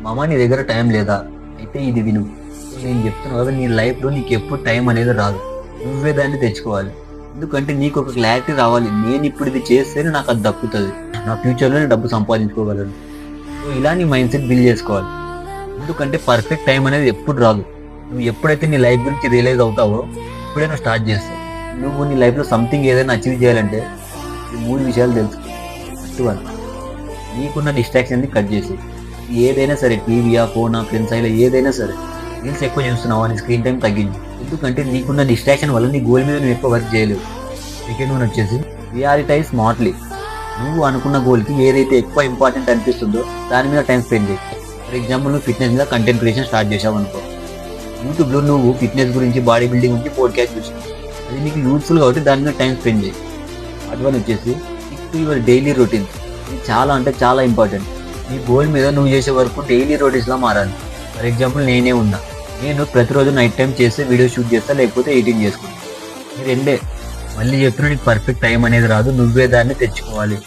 మామ నీ దగ్గర టైం లేదా? అయితే ఇది విను. నేను చెప్తున్నా కదా, నీ లైఫ్లో నీకు ఎప్పుడు టైం అనేది రాదు. నువ్వే దాన్ని తెచ్చుకోవాలి. ఎందుకంటే నీకు ఒక క్లారిటీ రావాలి. నేను ఇప్పుడు ఇది చేస్తేనే నాకు అది దక్కుతుంది, నా ఫ్యూచర్లో నేను డబ్బు సంపాదించుకోగలను. సో ఇలా నీ మైండ్ సెట్ బిల్డ్ చేసుకోవాలి. ఎందుకంటే పర్ఫెక్ట్ టైం అనేది ఎప్పుడు రాదు. నువ్వు ఎప్పుడైతే నీ లైఫ్ గురించి రియలైజ్ అవుతావో ఇప్పుడే నువ్వు స్టార్ట్ చేస్తావు. నువ్వు నీ లైఫ్లో సంథింగ్ ఏదైనా అచీవ్ చేయాలంటే ఈ 3 విషయాలు తెలుసు. ఫస్ట్ వన్, నీకున్న డిస్ట్రాక్షన్ని కట్ చేసి, ఏదైనా సరే టీవీయా, ఫోనా, ఫ్రెండ్స్ ఇలా ఏదైనా సరే, రీల్స్ ఎక్కువ చూస్తున్నావా, నీ స్క్రీన్ టైం తగ్గించు. ఎందుకంటే నీకున్న డిస్ట్రాక్షన్ వల్ల నీ గోల్ మీద నువ్వు ఎక్కువ వర్క్ చేయలేవు. సెకండ్ వన్ వచ్చేసి ప్రియారిటైజ్ స్మార్ట్లీ. నువ్వు అనుకున్న గోల్కి ఏదైతే ఎక్కువ ఇంపార్టెంట్ అనిపిస్తుందో దాని మీద టైం స్పెండ్ చేయి. ఫర్ ఎగ్జాంపుల్ నువ్వు ఫిట్నెస్ మీద కంటెంట్ క్రియేషన్ స్టార్ట్ చేసావు అనుకో, యూట్యూబ్లో నువ్వు ఫిట్నెస్ గురించి, బాడీ బిల్డింగ్ గురించి పోడ్కాస్ట్ చూసావు, అది నీకు యూస్ఫుల్ కాబట్టి దాని మీద టైం స్పెండ్ చేయి. థర్డ్ వన్ వచ్చేసి stick to your daily routine. ఇది చాలా అంటే చాలా ఇంపార్టెంట్. నీ గోల్ మీద నువ్వు చేసే వరకు డైలీ రొటీన్స్లా మారాలి. ఫర్ ఎగ్జాంపుల్ నేను ప్రతిరోజు నైట్ టైం చేస్తే వీడియో షూట్ చేస్తా, లేకపోతే ఎడిటింగ్ చేసుకుంటా. ఈ రెండే. మళ్ళీ చెప్తున్నా, నీకు పర్ఫెక్ట్ టైం అనేది రాదు, నువ్వే దాన్ని తెచ్చుకోవాలి.